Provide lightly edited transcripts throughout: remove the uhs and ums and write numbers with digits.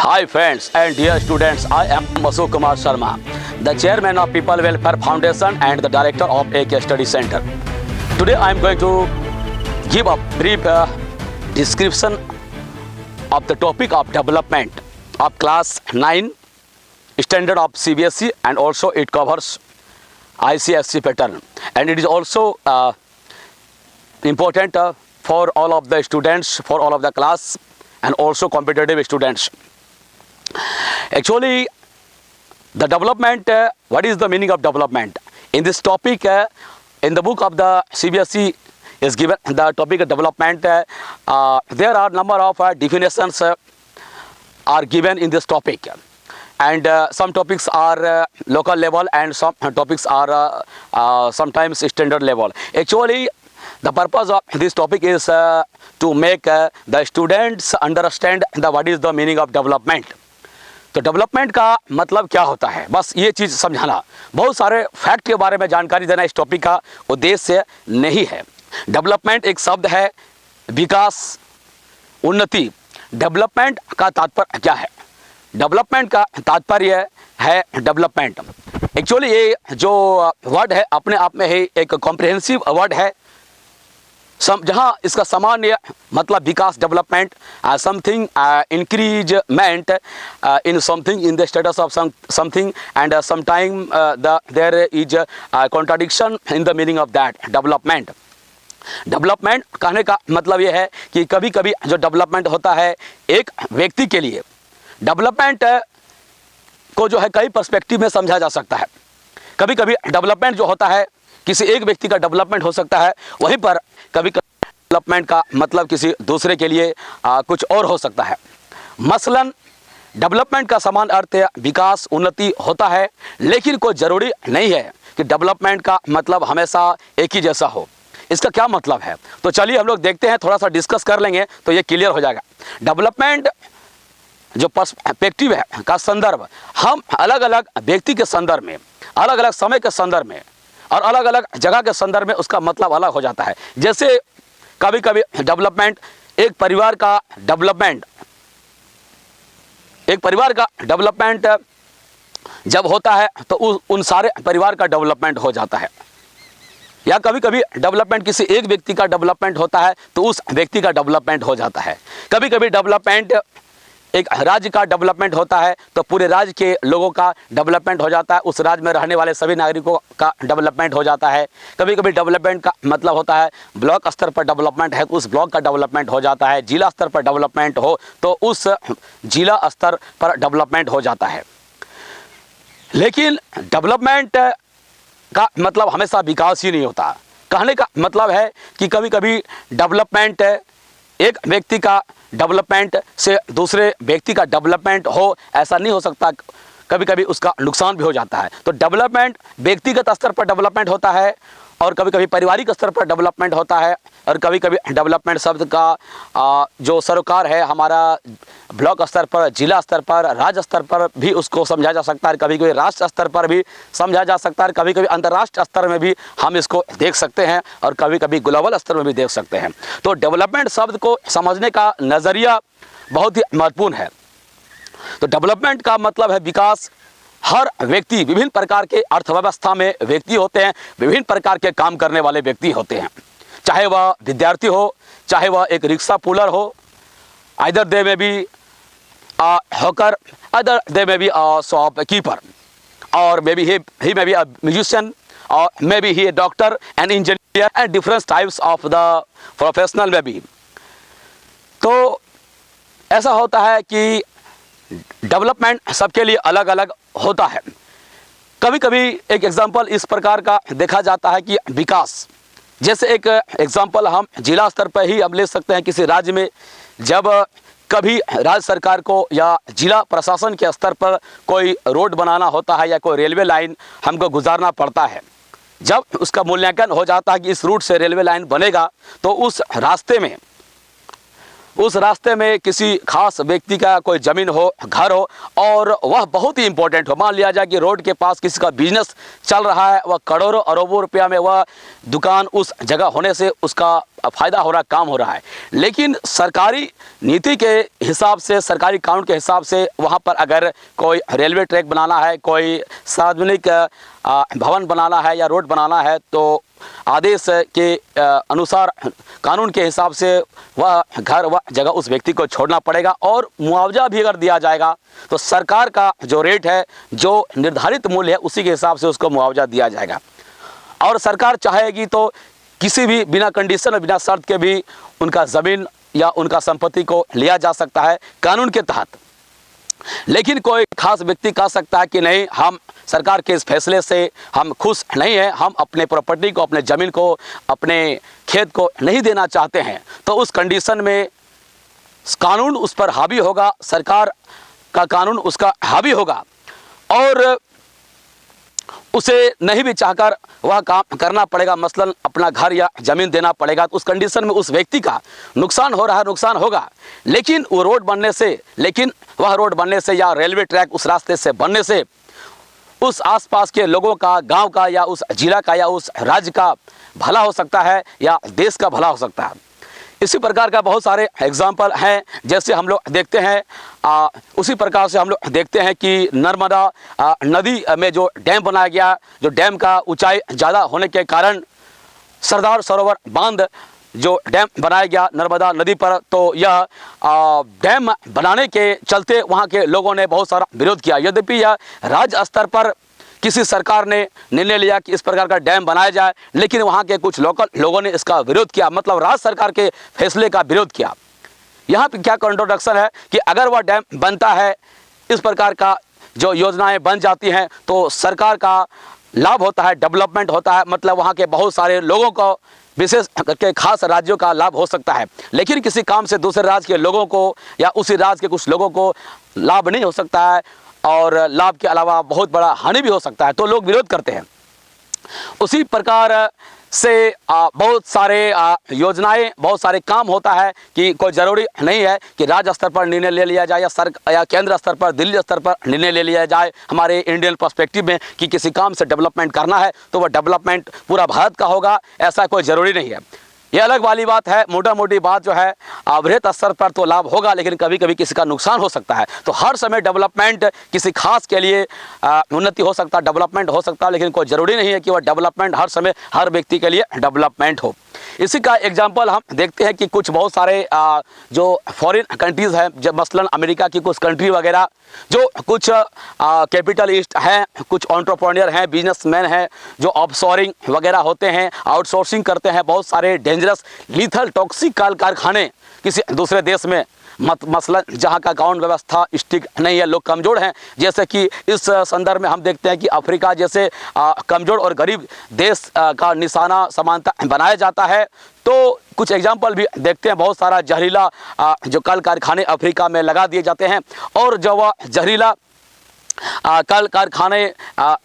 Hi friends and dear students, I am Ashok Kumar Sharma, the chairman of People Welfare Foundation and the director of AK Study Center. Today I am going to give a brief description of the topic of development of class 9 standard of CBSE, and also it covers ICSE pattern, and it is also important for all of the students, for all of the class, and also competitive students. Actually, the development, what is the meaning of development? In this topic, in the book of the CBSE is given the topic of development. There are number of definitions are given in this topic, and some topics are local level and some topics are sometimes standard level. Actually, the purpose of this topic is to make the students understand what is the meaning of development. तो development का मतलब क्या होता है, बस ये चीज़ समझाना। बहुत सारे फैक्ट के बारे में जानकारी देना इस टॉपिक का उद्देश्य नहीं है। डेवलपमेंट एक शब्द है, विकास, उन्नति। डेवलपमेंट का तात्पर्य क्या है? डेवलपमेंट का तात्पर्य है डेवलपमेंट। एक्चुअली ये जो वर्ड है अपने आप में ही एक कॉम्प्रिहेंसिव वर्ड है, जहाँ इसका सामान्य मतलब विकास, development, something increment in something, in the status of something, and sometime there is contradiction in the meaning of that development. Development कहने का मतलब ये है कि कभी कभी जो डेवलपमेंट होता है एक व्यक्ति के लिए, डेवलपमेंट को जो है कई पर्सपेक्टिव में समझा जा सकता है। कभी कभी डेवलपमेंट जो होता है किसी एक व्यक्ति का डेवलपमेंट हो सकता है, वहीं पर कभी कभी डेवलपमेंट का मतलब किसी दूसरे के लिए कुछ और हो सकता है। मसलन डेवलपमेंट का समान अर्थ है विकास, उन्नति होता है, लेकिन कोई ज़रूरी नहीं है कि डेवलपमेंट का मतलब हमेशा एक ही जैसा हो। इसका क्या मतलब है, तो चलिए हम लोग देखते हैं, थोड़ा सा डिस्कस कर लेंगे तो ये क्लियर हो जाएगा। डेवलपमेंट जो पर्सपेक्टिव है का संदर्भ, हम अलग अलग व्यक्ति के संदर्भ में, अलग अलग समय के संदर्भ में और अलग अलग जगह के संदर्भ में उसका मतलब अलग हो जाता है। जैसे कभी कभी डेवलपमेंट, एक परिवार का डेवलपमेंट, एक परिवार का डेवलपमेंट जब होता है तो उन सारे परिवार का डेवलपमेंट हो जाता है। या कभी कभी डेवलपमेंट किसी एक व्यक्ति का डेवलपमेंट होता है तो उस व्यक्ति का डेवलपमेंट हो जाता है। कभी कभी डेवलपमेंट एक राज्य का डेवलपमेंट होता है तो पूरे राज्य के लोगों का डेवलपमेंट हो जाता है, उस राज्य में रहने वाले सभी नागरिकों का डेवलपमेंट हो जाता है। कभी कभी डेवलपमेंट का मतलब होता है ब्लॉक स्तर पर डेवलपमेंट है तो उस ब्लॉक का डेवलपमेंट हो जाता है, जिला स्तर पर डेवलपमेंट हो तो उस जिला स्तर पर डेवलपमेंट हो जाता है। लेकिन डेवलपमेंट का मतलब हमेशा विकास ही नहीं होता। कहने का मतलब है कि कभी कभी डेवलपमेंट एक व्यक्ति का डेवलपमेंट से दूसरे व्यक्ति का डेवलपमेंट हो, ऐसा नहीं हो सकता। कभी कभी उसका नुकसान भी हो जाता है। तो डेवलपमेंट व्यक्तिगत स्तर पर डेवलपमेंट होता है और कभी कभी पारिवारिक स्तर पर डेवलपमेंट होता है, और कभी कभी डेवलपमेंट शब्द का जो सरोकार है हमारा ब्लॉक स्तर पर, जिला स्तर पर, राज्य स्तर पर भी उसको समझा जा सकता है, कभी कभी राष्ट्र स्तर पर भी समझा जा सकता है, कभी कभी अंतर्राष्ट्रीय स्तर में भी हम इसको देख सकते हैं और कभी कभी ग्लोबल स्तर में भी देख सकते हैं। तो डेवलपमेंट शब्द को समझने का नज़रिया बहुत ही महत्वपूर्ण है। तो डेवलपमेंट का मतलब है विकास। हर व्यक्ति, विभिन्न प्रकार के अर्थव्यवस्था में व्यक्ति होते हैं, विभिन्न प्रकार के काम करने वाले व्यक्ति होते हैं, चाहे वह विद्यार्थी हो, चाहे वह एक रिक्शा पुलर हो, आइदर दे में भी हॉकर, अदर दे में भी शॉपकीपर, और may be he may be a musician, और may be he a doctor and engineer, and different types of the professional में भी। तो ऐसा होता है कि डेवलपमेंट सबके लिए अलग अलग होता है। कभी कभी एक एग्जांपल इस प्रकार का देखा जाता है कि विकास, जैसे एक एग्जांपल हम जिला स्तर पर ही हम ले सकते हैं। किसी राज्य में जब कभी राज्य सरकार को या जिला प्रशासन के स्तर पर कोई रोड बनाना होता है या कोई रेलवे लाइन हमको गुजारना पड़ता है, जब उसका मूल्यांकन हो जाता है कि इस रूट से रेलवे लाइन बनेगा, तो उस रास्ते में किसी खास व्यक्ति का कोई ज़मीन हो, घर हो, और वह बहुत ही इम्पोर्टेंट हो। मान लिया जाए कि रोड के पास किसी का बिजनेस चल रहा है, वह करोड़ों अरबों रुपया में वह दुकान उस जगह होने से उसका फ़ायदा हो रहा है, काम हो रहा है। लेकिन सरकारी नीति के हिसाब से, सरकारी कानून के हिसाब से वहाँ पर अगर कोई रेलवे ट्रैक बनाना है, कोई सार्वजनिक भवन बनाना है या रोड बनाना है, तो आदेश के अनुसार, कानून के हिसाब से वह घर, वह जगह उस व्यक्ति को छोड़ना पड़ेगा। और मुआवजा भी अगर दिया जाएगा तो सरकार का जो रेट है, जो निर्धारित मूल्य है, उसी के हिसाब से उसको मुआवजा दिया जाएगा। और सरकार चाहेगी तो किसी भी बिना कंडीशन और बिना शर्त के भी उनका ज़मीन या उनका संपत्ति को लिया जा सकता है कानून के तहत। लेकिन कोई खास व्यक्ति कह सकता है कि नहीं, हम सरकार के इस फैसले से हम खुश नहीं हैं, हम अपने प्रॉपर्टी को, अपने ज़मीन को, अपने खेत को नहीं देना चाहते हैं, तो उस कंडीशन में कानून उस पर हावी होगा, सरकार का कानून उसका हावी होगा और उसे नहीं भी चाहकर वह काम करना पड़ेगा, मसलन अपना घर या ज़मीन देना पड़ेगा। तो उस कंडीशन में उस व्यक्ति का नुकसान हो रहा है, नुकसान होगा। लेकिन वो रोड बनने से या रेलवे ट्रैक उस रास्ते से बनने से उस आसपास के लोगों का, गांव का या उस जिला का या उस राज्य का भला हो सकता है या देश का भला हो सकता है। इसी प्रकार का बहुत सारे एग्जाम्पल हैं, जैसे हम लोग देखते हैं उसी प्रकार से हम लोग देखते हैं कि नर्मदा नदी में जो डैम बनाया गया, जो डैम का ऊंचाई ज़्यादा होने के कारण सरदार सरोवर बांध जो डैम बनाया गया नर्मदा नदी पर, तो यह डैम बनाने के चलते वहाँ के लोगों ने बहुत सारा विरोध किया। यद्यपि यह राज्य स्तर पर किसी सरकार ने निर्णय लिया कि इस प्रकार का डैम बनाया जाए, लेकिन वहाँ के कुछ लोकल लोगों ने इसका विरोध किया, मतलब राज्य सरकार के फैसले का विरोध किया। यहाँ पे क्या कॉन्ट्रोडक्शन है कि अगर वह डैम बनता है, इस प्रकार का जो योजनाएं बन जाती हैं, तो सरकार का लाभ होता है, डेवलपमेंट होता है, मतलब वहाँ के बहुत सारे लोगों को, विशेष करके खास राज्यों का लाभ हो सकता है। लेकिन किसी काम से दूसरे राज्य के लोगों को या उसी राज्य के कुछ लोगों को लाभ नहीं हो सकता है और लाभ के अलावा बहुत बड़ा हानि भी हो सकता है, तो लोग विरोध करते हैं। उसी प्रकार से बहुत सारे योजनाएं, बहुत सारे काम होता है कि कोई ज़रूरी नहीं है कि राज्य स्तर पर निर्णय ले लिया जाए या केंद्र स्तर पर, दिल्ली स्तर पर निर्णय ले लिया जाए हमारे इंडियन पर्सपेक्टिव में कि किसी काम से डेवलपमेंट करना है तो वह डेवलपमेंट पूरा भारत का होगा, ऐसा कोई ज़रूरी नहीं है। ये अलग वाली बात है। मोटा मोटी बात जो है, बृहत स्तर पर तो लाभ होगा, लेकिन कभी कभी किसी का नुकसान हो सकता है। तो हर समय डेवलपमेंट किसी खास के लिए उन्नति हो सकता है, डेवलपमेंट हो सकता है, लेकिन कोई ज़रूरी नहीं है कि वह डेवलपमेंट हर समय हर व्यक्ति के लिए डेवलपमेंट हो। इसी का एग्जांपल हम देखते हैं कि कुछ बहुत सारे जो फॉरेन कंट्रीज़ हैं, जब मसलन अमेरिका की कुछ कंट्री वगैरह, जो कुछ कैपिटलिस्ट हैं, कुछ एंटरप्रेन्योर हैं, बिजनेसमैन हैं, जो ऑफशोरिंग वगैरह होते हैं, आउटसोर्सिंग करते हैं, बहुत सारे डेंजरस लीथल टॉक्सिक कारखाने किसी दूसरे देश में, मसलन जहाँ का कानून व्यवस्था स्ट्रिक्ट नहीं है, लोग कमज़ोर हैं। जैसे कि इस संदर्भ में हम देखते हैं कि अफ्रीका जैसे कमज़ोर और गरीब देश का निशाना समानता बनाया जाता है। तो कुछ एग्जाम्पल भी देखते हैं, बहुत सारा जहरीला जो कल कारखाने अफ्रीका में लगा दिए जाते हैं, और जब वह जहरीला कल कारखाने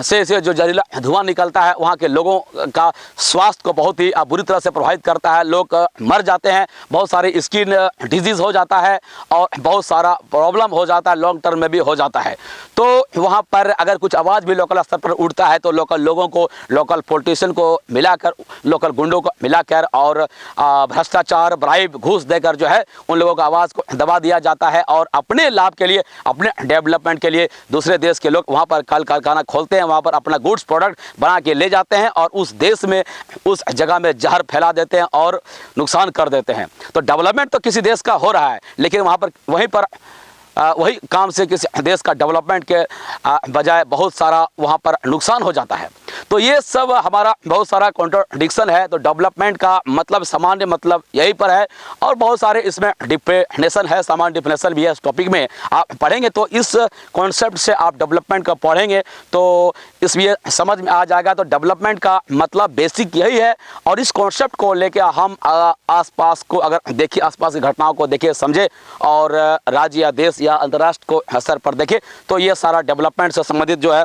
से जो जहरीला धुआं निकलता है, वहाँ के लोगों का स्वास्थ्य को बहुत ही बुरी तरह से प्रभावित करता है। लोग मर जाते हैं, बहुत सारी स्किन डिजीज़ हो जाता है और बहुत सारा प्रॉब्लम हो जाता है, लॉन्ग टर्म में भी हो जाता है। तो वहाँ पर अगर कुछ आवाज़ भी लोकल स्तर पर उठता है, तो लोकल लोगों को, लोकल पॉलिटिशियन को मिलाकर, लोकल गुंडों को मिलाकर और भ्रष्टाचार, ब्राइब, घूस देकर जो है उन लोगों का आवाज़ को दबा दिया जाता है, और अपने लाभ के लिए, अपने डेवलपमेंट के लिए दूसरे देश के लोग वहाँ पर कल कारखाना खोलते हैं, वहाँ पर अपना गुड्स प्रोडक्ट बना के ले जाते हैं और उस देश में, उस जगह में जहर फैला देते हैं और नुकसान कर देते हैं। तो डेवलपमेंट तो किसी देश का हो रहा है, लेकिन वहाँ पर वही काम से किसी देश का डेवलपमेंट के बजाय बहुत सारा वहाँ पर नुकसान हो जाता है। तो ये सब हमारा बहुत सारा कॉन्ट्रडिक्शन है। तो डेवलपमेंट का मतलब, सामान्य मतलब यहीं पर है, और बहुत सारे इसमें डिफिनेशन है, सामान्य डिफिनेशन भी है। इस टॉपिक में आप पढ़ेंगे तो इस कॉन्सेप्ट से आप डेवलपमेंट का पढ़ेंगे तो इसलिए समझ में आ जाएगा। तो डेवलपमेंट का मतलब बेसिक यही है, और इस कॉन्सेप्ट को लेकर हम आसपास को अगर देखिए, आसपास की घटनाओं को देखिए, समझे, और राज्य या देश या अंतर्राष्ट्रीय को स्तर पर देखें, तो ये सारा डेवलपमेंट से संबंधित जो है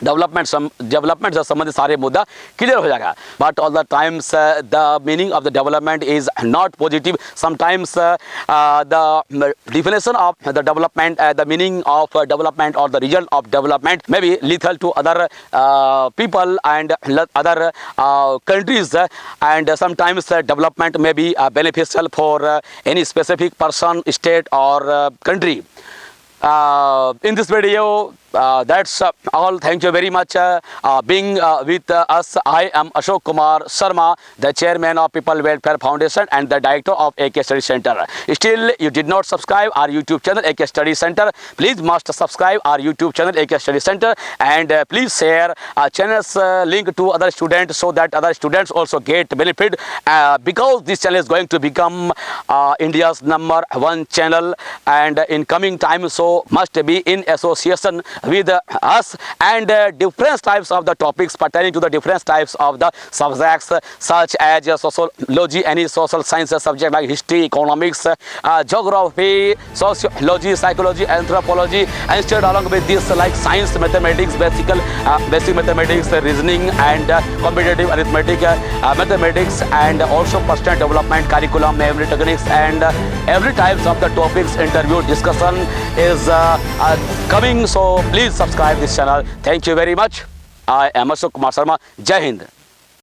डेवलपमेंट से संबंधित सारे मुद्दा क्लियर हो जाएगा. But all the times the meaning of the development is not positive. Sometimes the definition of the development, the meaning of development or the result of development may be lethal to other people and other countries, and sometimes development may be beneficial for any specific person, state or country. In this video, that's all. Thank you very much being with us. I am Ashok Kumar Sharma, the chairman of People Welfare Foundation and the director of AK Study Center. Still you did not subscribe our YouTube channel AK Study Center, please must subscribe our YouTube channel AK Study Center, and please share channel's link to other students so that other students also get benefit, because this channel is going to become India's #1 channel, and in coming time so must be in association with us, and different types of the topics pertaining to the different types of the subjects such as sociology, any social sciences subject like history, economics, geography, sociology, psychology, anthropology, and instead along with this like science, mathematics, basic mathematics, reasoning, and competitive arithmetic, mathematics, and also personal development, curriculum, memory techniques, and every types of the topics interview discussion is coming. So please subscribe this channel. Thank you very much. I am Ashok Kumar Sharma. Jai Hind.